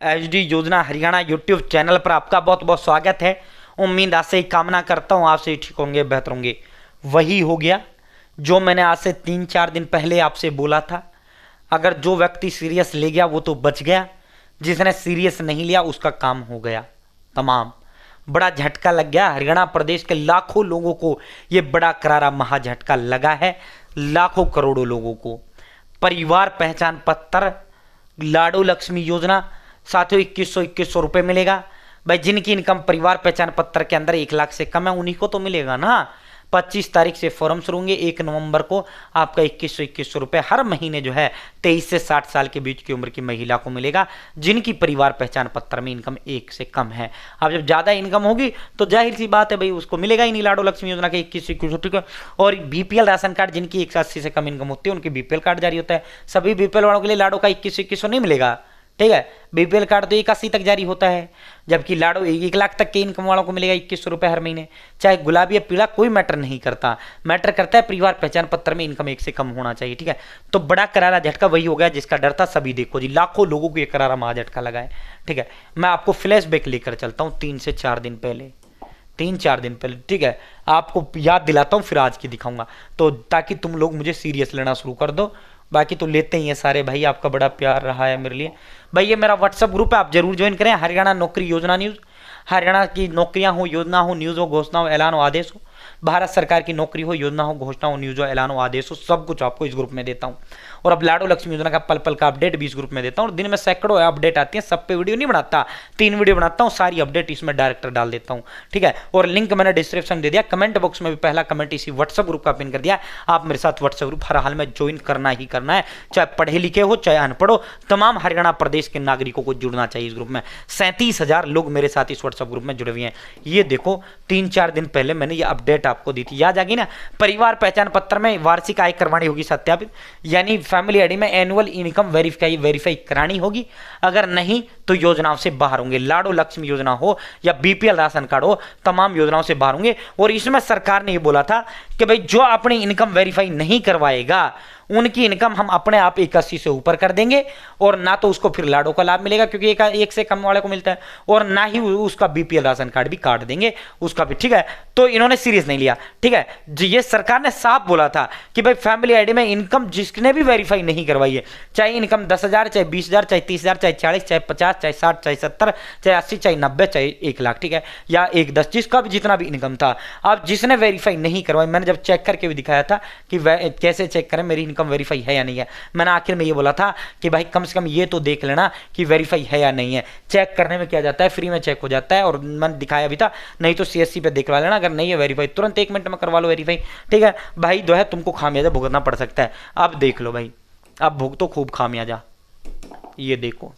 HD योजना Haryana YouTube channel पर आपका बहुत बहुत स्वागत है। उम्मीद आज से ही कामना करता हूँ आपसे ठीक होंगे, बेहतर होंगे। वही हो गया जो मैंने आज से 3-4 दिन पहले आपसे बोला था। अगर जो व्यक्ति सीरियस ले गया वो तो बच गया, जिसने सीरियस नहीं लिया उसका काम हो गया तमाम। बड़ा झटका लग गया हरियाणा प्रदेश के लाखों लोगों को, ये बड़ा करारा महा झटका लगा है। लाखों करोड़ों लोगों को परिवार पहचान पत्र, लाडो लक्ष्मी योजना साथियों 2100 रुपये मिलेगा। भाई जिनकी इनकम परिवार पहचान पत्र के अंदर 1 लाख से कम है उन्हीं को तो मिलेगा ना। 25 तारीख से फॉर्म शुरू होंगे, 1 नवंबर को आपका 2100 रुपये हर महीने जो है 23 से 60 साल के बीच की उम्र की महिला को मिलेगा, जिनकी परिवार पहचान पत्र में इनकम 1 से कम है। अब जब ज़्यादा इनकम होगी तो जाहिर सी बात है भाई उसको मिलेगा ही नहीं लाडो लक्ष्मी योजना के 2100, ठीक है। और बीपीएल राशन कार्ड जिनकी 180 से कम इनकम होती है उनकी बीपीएल कार्ड जारी होता है। सभी बीपीएल वालों के लिए लाडो का 2100 नहीं मिलेगा, ठीक है। बीपीएल कार्ड तो 81 तक जारी होता है, जबकि लाडो 1 लाख तक के इनकम वालों को मिलेगा 2100 रुपये हर महीने। चाहे गुलाबी या पीला कोई मैटर नहीं करता, मैटर करता है परिवार पहचान पत्र में इनकम 1 से कम होना चाहिए, ठीक है। तो बड़ा करारा झटका वही हो गया जिसका डर था। सभी देखो जी, लाखों लोगों को ये करारा महा झटका लगा है, ठीक है। मैं आपको फ्लैशबैक लेकर चलता हूँ 3 से 4 दिन पहले, 3-4 दिन पहले, ठीक है। आपको याद दिलाता हूँ फिर आज की दिखाऊंगा, तो ताकि तुम लोग मुझे सीरियस लेना शुरू कर दो। बाकी तो लेते ही हैं सारे भाई, आपका बड़ा प्यार रहा है मेरे लिए भाई। ये मेरा व्हाट्सअप ग्रुप है, आप जरूर ज्वाइन करें। हरियाणा नौकरी योजना न्यूज़, हरियाणा की नौकरियां हो, योजना हो, न्यूज़ हो, घोषणा हो, ऐलान हो, आदेश हो, भारत सरकार की नौकरी हो, योजना हो, घोषणा हो, न्यूज़ हो, ऐलान हो, आदेश हो, सब कुछ आपको इस ग्रुप में देता हूँ। और अब लाडो लक्ष्मी योजना का पल पल का अपडेट भी इस ग्रुप में देता हूँ। और दिन में सैकड़ों अपडेट आती हैं, सब पे वीडियो नहीं बनाता, 3 वीडियो बनाता हूँ, सारी अपडेट इसमें डायरेक्टर डाल देता हूँ, ठीक है। और लिंक मैंने डिस्क्रिप्शन दे दिया, कमेंट बॉक्स में भी पहला कमेंट इसी व्हाट्सएप ग्रुप का पिन कर दिया। आप मेरे साथ व्हाट्सएप ग्रुप हर हाल में ज्वाइन करना ही करना है, चाहे पढ़े लिखे हो चाहे अनपढ़ हो, तमाम हरियाणा प्रदेश के नागरिकों को जुड़ना चाहिए इस ग्रुप में। 37,000 लोग मेरे साथ इस व्हाट्सएप ग्रुप में जुड़े हुए हैं। ये देखो 3-4 दिन पहले मैंने ये अपडेट आपको दी थी, याद आ गई ना। परिवार पहचान पत्र में वार्षिक आय करवानी होगी सत्यापित, यानी फैमिली आईडी में एनुअल इनकम वेरीफाई करानी होगी। अगर नहीं तो योजनाओं से बाहर होंगे। लाडो लक्ष्मी योजना हो या बीपीएल राशन कार्ड हो, तमाम योजनाओं से बाहर होंगे। और इसमें सरकार ने ये बोला था कि भाई जो अपनी इनकम वेरीफाई नहीं करवाएगा उनकी इनकम हम अपने आप 81 से ऊपर कर देंगे, और ना तो उसको फिर लाडो का लाभ मिलेगा क्योंकि एक से कम वाले को मिलता है, और ना ही उसका बीपीएल राशन कार्ड भी काट देंगे उसका भी, ठीक है। तो इन्होंने सीरियस नहीं लिया, ठीक है जी। ये सरकार ने साफ बोला था कि भाई फैमिली आईडी में इनकम जिसने भी वेरीफाई नहीं करवाई है, चाहे इनकम 10,000, चाहे 20,000, चाहे 30,000, चाहे 40, चाहे 50, चाहे 60, चाहे 70, चाहे 80, चाहे 90, चाहे 1 लाख, ठीक है, या 1,10, जिसका भी जितना भी इनकम था, अब जिसने वेरीफाई नहीं करवाई, मैंने जब चेक करके भी दिखाया था कि कैसे चेक करें मेरी इनकम वेरीफाई है या नहीं है। मैंने आखिर में ये बोला था कि भाई कम से कम ये तो देख लेना कि वेरीफाई है या नहीं है। चेक करने में क्या जाता है, फ्री में चेक हो जाता है, और मैंने दिखाया भी था। नहीं तो सीएससी पे दिखवा लेना, अगर नहीं है वेरीफाई तुरंत 1 मिनट में करवा लो वेरीफाई, ठीक है भाई। जो है तुमको खामियाजा भुगतना पड़ सकता है। अब देख लो भाई, अब भुगतो खूब खामियाजा। ये देखो,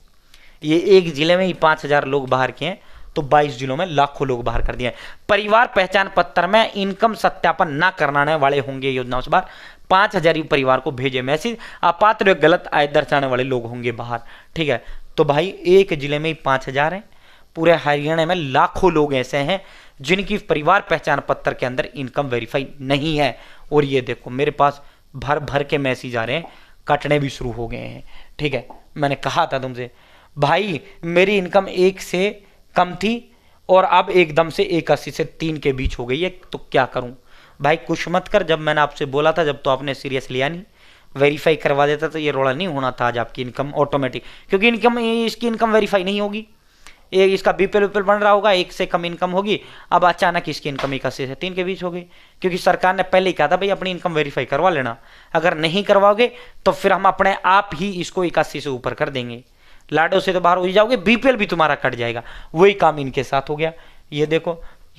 ये एक जिले में ही 5,000 लोग बाहर के हैं, तो 22 जिलों में लाखों लोग बाहर कर दिए। परिवार पहचान पत्र में इनकम सत्यापन न कराने वाले होंगे योजनाओं से बाहर। 5,000 परिवार को भेजे मैसेज, अपात्र गलत आय दर्शाने वाले लोग होंगे बाहर, ठीक है। तो भाई एक जिले में ही 5,000 हैं, पूरे हरियाणा में लाखों लोग ऐसे हैं जिनकी परिवार पहचान पत्र के अंदर इनकम वेरीफाई नहीं है। और ये देखो मेरे पास भर भर के मैसेज आ रहे हैं, कटने भी शुरू हो गए हैं, ठीक है। मैंने कहा था तुमसे भाई मेरी इनकम 1 से कम थी और अब एकदम से 81 से 3 के बीच हो गई है, तो क्या करूं भाई। कुछ मत कर, जब मैंने आपसे बोला था जब तो आपने सीरियस लिया नहीं, वेरीफाई करवा देता तो ये रोड़ा नहीं होना था आज आपकी इनकम ऑटोमेटिक, क्योंकि इनकम इसकी इनकम वेरीफाई नहीं होगी। ये इसका बीपीएल बन रहा होगा, 1 से कम इनकम होगी, अब अचानक इसकी इनकम 81 से 3 के बीच हो गई, क्योंकि सरकार ने पहले ही कहा था भाई अपनी इनकम वेरीफाई करवा लेना, अगर नहीं करवाओगे तो फिर हम अपने आप ही इसको 81 से ऊपर कर देंगे। लाडो से तो बाहर हो ही जाओगे, बीपीएल भी तुम्हारा कट जाएगा। वही काम इनके साथ हो गया। ये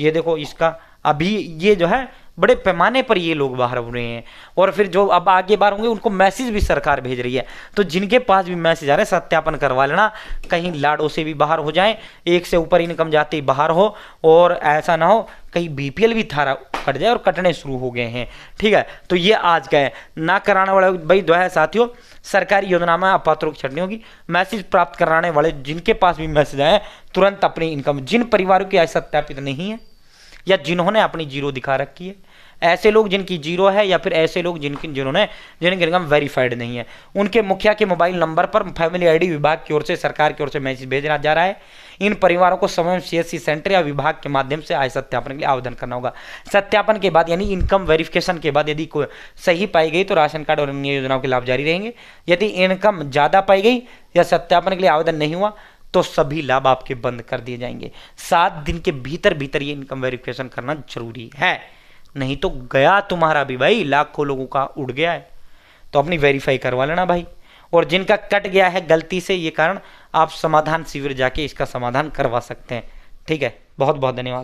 देखो इसका अभी ये जो है बड़े पैमाने पर ये लोग बाहर हो रहे हैं, और फिर जो अब आगे बाहर होंगे उनको मैसेज भी सरकार भेज रही है। तो जिनके पास भी मैसेज आ रहे हैं सत्यापन करवा लेना, कहीं लाडो से भी बाहर हो जाए, 1 से ऊपर इनकम जाते ही बाहर हो, और ऐसा ना हो कहीं बीपीएल भी थारा कट जाए, और कटने शुरू हो गए हैं, ठीक है। तो ये आज का है, ना कराने वाले भाई जो है साथियों, सरकारी योजना में अपात्रों की छटनी होगी। मैसेज प्राप्त कराने वाले जिनके पास भी मैसेज आए तुरंत अपनी इनकम, जिन परिवारों की आय सत्यापित नहीं है या जिन्होंने अपनी जीरो दिखा रखी है ऐसे लोग जिनकी जीरो है या फिर ऐसे लोग जिनकी इनकम वेरीफाइड नहीं है, उनके मुखिया के मोबाइल नंबर पर फैमिली आईडी विभाग की ओर से, सरकार की ओर से मैसेज भेजना जा रहा है। इन परिवारों को समय सीएससी सेंटर या विभाग के माध्यम से आय सत्यापन के लिए आवेदन करना होगा। सत्यापन के बाद यानी इनकम वेरिफिकेशन के बाद यदि कोई सही पाई गई तो राशन कार्ड और अन्य योजनाओं के लाभ जारी रहेंगे। यदि इनकम ज़्यादा पाई गई या सत्यापन के लिए आवेदन नहीं हुआ तो सभी लाभ आपके बंद कर दिए जाएंगे। 7 दिन के भीतर भीतर ये इनकम वेरिफिकेशन करना जरूरी है, नहीं तो गया तुम्हारा भी भाई, लाखों लोगों का उड़ गया है। तो अपनी वेरीफाई करवा लेना भाई। और जिनका कट गया है गलती से ये कारण, आप समाधान शिविर जाके इसका समाधान करवा सकते हैं। ठीक है, बहुत बहुत धन्यवाद।